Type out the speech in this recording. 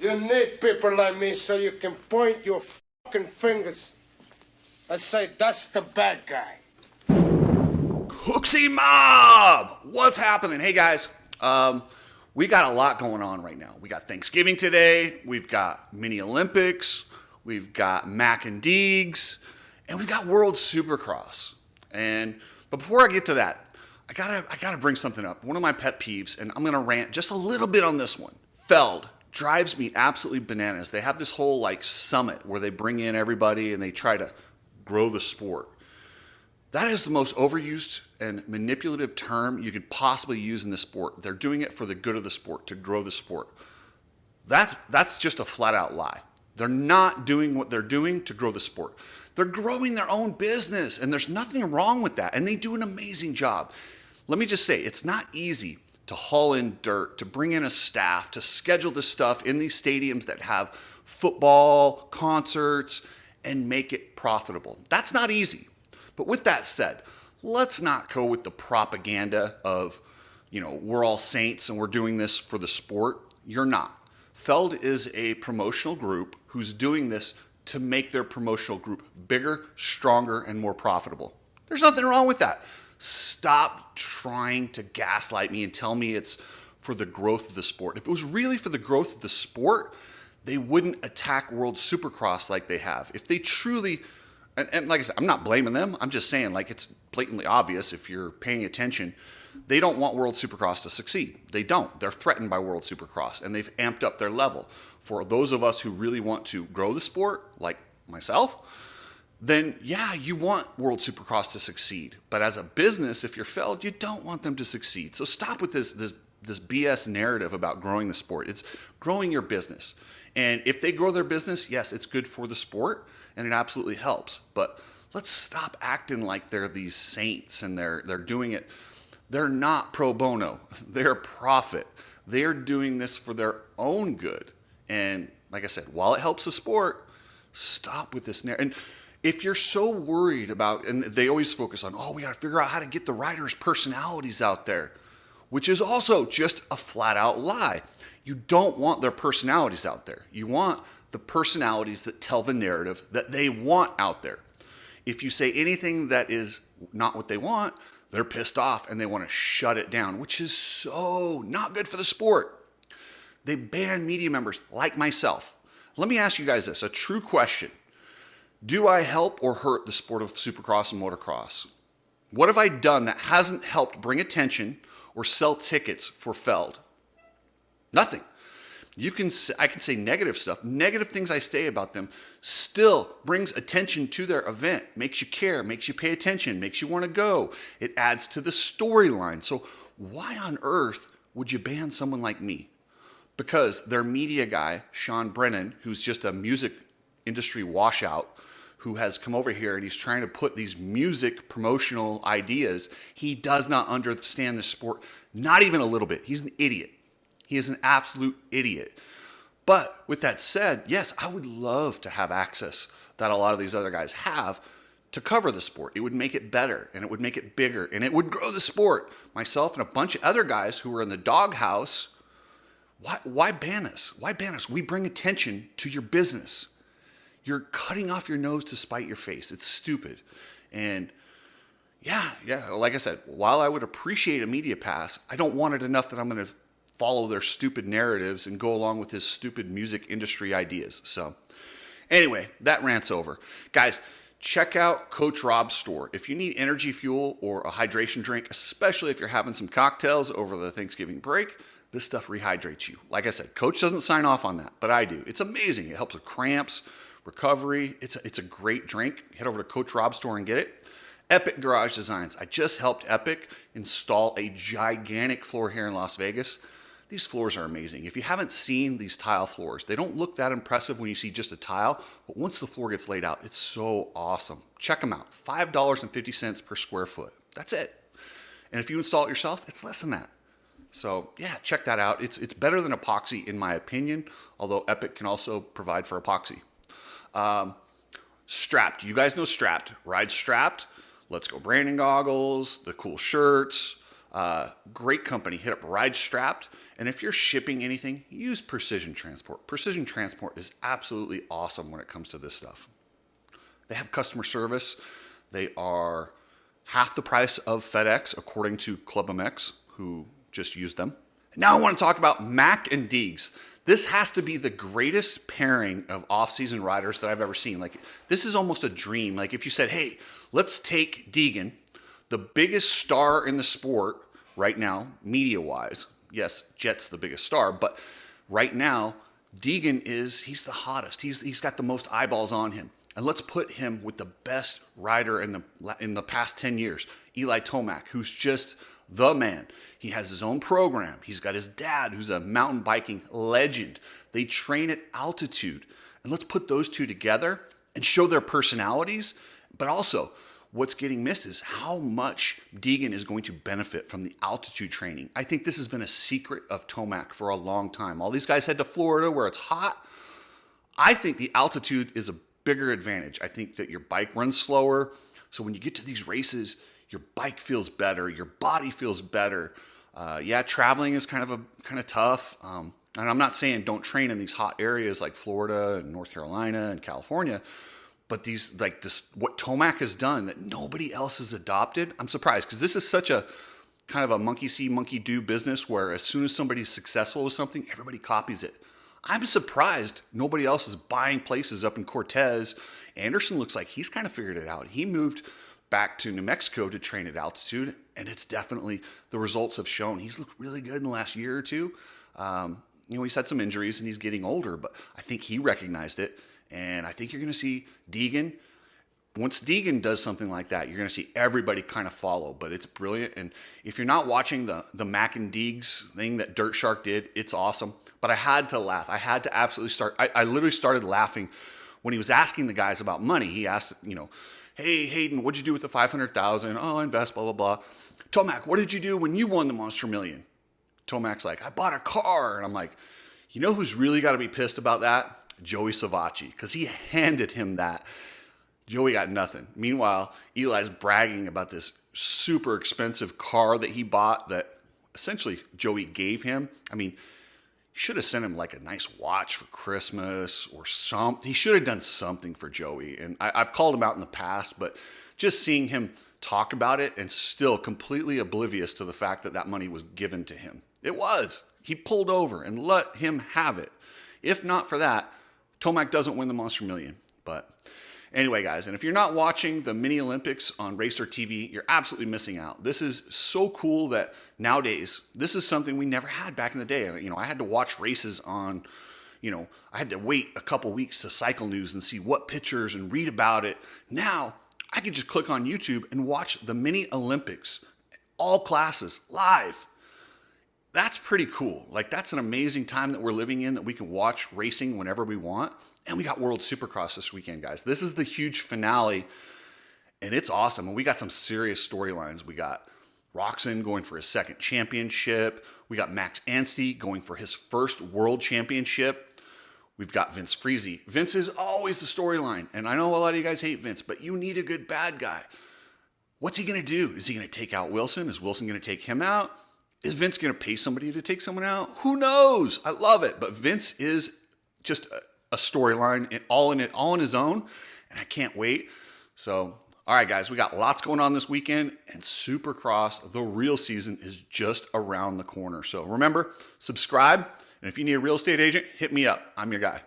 You need people like me so you can point your fucking fingers and say, that's the bad guy. Hooksy Mob! What's happening? Hey guys, we got a lot going on right now. We got Thanksgiving today, we've got Mini Olympics, we've got Mac and Deegs, and we've got World Supercross. But before I get to that, I gotta bring something up. One of my pet peeves, and I'm gonna rant just a little bit on this one. Feld drives me absolutely bananas. They have this whole like summit where they bring in everybody and they try to grow the sport. That is the most overused and manipulative term you could possibly use in the sport. They're doing it for the good of the sport, to grow the sport. That's just a flat out lie. They're not doing what they're doing to grow the sport. They're growing their own business, and there's nothing wrong with that, and they do an amazing job. Let me just say, it's not easy to haul in dirt, to bring in a staff, to schedule this stuff in these stadiums that have football, concerts, and make it profitable. That's not easy. But with that said, let's not go with the propaganda of, we're all saints and we're doing this for the sport. You're not. Feld is a promotional group who's doing this to make their promotional group bigger, stronger, and more profitable. There's nothing wrong with that. Stop trying to gaslight me and tell me it's for the growth of the sport. If it was really for the growth of the sport, they wouldn't attack World Supercross like they have. If they truly, and like I said, I'm not blaming them. I'm just saying, like, it's blatantly obvious if you're paying attention. They don't want World Supercross to succeed. They don't. They're threatened by World Supercross, and they've amped up their level. For those of us who really want to grow the sport, like myself, then yeah, you want World Supercross to succeed. But as a business, if you're Feld, you don't want them to succeed. So stop with this BS narrative about growing the sport. It's growing your business. And if they grow their business, yes, it's good for the sport, and it absolutely helps. But let's stop acting like they're these saints and they're doing it. They're not pro bono. They're profit. They're doing this for their own good. And like I said, while it helps the sport, stop with this narrative. And if you're so worried about, and they always focus on, we got to figure out how to get the riders' personalities out there, which is also just a flat out lie. You don't want their personalities out there. You want the personalities that tell the narrative that they want out there. If you say anything that is not what they want, they're pissed off and they want to shut it down, which is so not good for the sport. They ban media members like myself. Let me ask you guys this, a true question. Do I help or hurt the sport of Supercross and Motocross? What have I done that hasn't helped bring attention or sell tickets for Feld? Nothing. I can say negative stuff. Negative things I say about them still brings attention to their event, makes you care, makes you pay attention, makes you want to go. It adds to the storyline. So why on earth would you ban someone like me? Because their media guy, Sean Brennan, who's just a music industry washout, who has come over here and he's trying to put these music promotional ideas. He does not understand the sport, not even a little bit. He's an idiot. He is an absolute idiot. But with that said, yes, I would love to have access that a lot of these other guys have to cover the sport. It would make it better, and it would make it bigger, and it would grow the sport. Myself and a bunch of other guys who are in the doghouse, why ban us? Why ban us? We bring attention to your business. You're cutting off your nose to spite your face. It's stupid. And yeah, like I said, while I would appreciate a media pass, I don't want it enough that I'm going to follow their stupid narratives and go along with his stupid music industry ideas. So anyway, that rant's over. Guys, check out Coach Rob's store. If you need energy fuel or a hydration drink, especially if you're having some cocktails over the Thanksgiving break, this stuff rehydrates you. Like I said, Coach doesn't sign off on that, but I do. It's amazing. It helps with cramps, recovery. It's a great drink. Head over to Coach Rob's store and get it. Epic Garage Designs. I just helped Epic install a gigantic floor here in Las Vegas. These floors are amazing. If you haven't seen these tile floors, they don't look that impressive when you see just a tile, but once the floor gets laid out, it's so awesome. Check them out. $5.50 per square foot. That's it. And if you install it yourself, it's less than that. So yeah, check that out. It's better than epoxy in my opinion, although Epic can also provide for epoxy. Strapped. You guys know Strapped. Ride Strapped. Let's Go branding goggles, the cool shirts. Great company. Hit up Ride Strapped. And if you're shipping anything, use Precision Transport. Precision Transport is absolutely awesome when it comes to this stuff. They have customer service. They are half the price of FedEx, according to Club MX, who just used them. Now I want to talk about Mac and Deegs. This has to be the greatest pairing of off-season riders that I've ever seen. Like, this is almost a dream. Like, if you said, hey, let's take Deegan, the biggest star in the sport right now, media-wise. Yes, Jet's the biggest star, but right now, Deegan he's the hottest. He's got the most eyeballs on him. And let's put him with the best rider in the past 10 years, Eli Tomac, who's just the man. He has his own program. He's got his dad, who's a mountain biking legend. They train at altitude. And let's put those two together and show their personalities. But also, what's getting missed is how much Deegan is going to benefit from the altitude training. I think this has been a secret of Tomac for a long time. All these guys head to Florida where it's hot. I think the altitude is a bigger advantage. I think that your bike runs slower. So when you get to these races, your bike feels better. Your body feels better. Yeah, traveling is kind of tough. And I'm not saying don't train in these hot areas like Florida and North Carolina and California. But what Tomac has done that nobody else has adopted, I'm surprised, because this is such a kind of a monkey see, monkey do business where as soon as somebody's successful with something, everybody copies it. I'm surprised nobody else is buying places up in Cortez. Anderson looks like he's kind of figured it out. He moved back to New Mexico to train at altitude, and it's definitely, the results have shown. He's looked really good in the last year or two. He's had some injuries and he's getting older, but I think he recognized it. And I think you're going to see Deegan. Once Deegan does something like that, you're going to see everybody kind of follow. But it's brilliant. And if you're not watching the Mac and Deegs thing that Dirt Shark did, it's awesome. But I had to laugh. I had to absolutely start. I literally started laughing when he was asking the guys about money. He asked, hey, Hayden, what'd you do with the $500,000? Oh, I invest, blah, blah, blah. Tomac, what did you do when you won the Monster Million? Tomac's like, I bought a car. And I'm like, you know who's really got to be pissed about that? Joey Savacci, because he handed him that. Joey got nothing. Meanwhile, Eli's bragging about this super expensive car that he bought that essentially Joey gave him. I mean, he should have sent him like a nice watch for Christmas or something. He should have done something for Joey. And I've called him out in the past, but just seeing him talk about it and still completely oblivious to the fact that that money was given to him. It was. He pulled over and let him have it. If not for that, Tomac doesn't win the Monster Million. But anyway, guys, and if you're not watching the Mini Olympics on Racer TV, you're absolutely missing out. This is so cool that nowadays, this is something we never had back in the day. I had to watch races on, I had to wait a couple weeks to Cycle News and see what pictures and read about it. Now, I can just click on YouTube and watch the Mini Olympics, all classes, live. That's pretty cool. Like, that's an amazing time that we're living in, that we can watch racing whenever we want. And we got World Supercross this weekend, guys. This is the huge finale, and it's awesome. And we got some serious storylines. We got Roxon going for his second championship. We got Max Anstey going for his first world championship. We've got Vince Friese. Vince is always the storyline. And I know a lot of you guys hate Vince, but you need a good bad guy. What's he going to do? Is he going to take out Wilson? Is Wilson going to take him out? Is Vince going to pay somebody to take someone out? Who knows? I love it. But Vince is just a storyline all on his own. And I can't wait. So, all right, guys, we got lots going on this weekend. And Supercross, the real season, is just around the corner. So remember, subscribe. And if you need a real estate agent, hit me up. I'm your guy.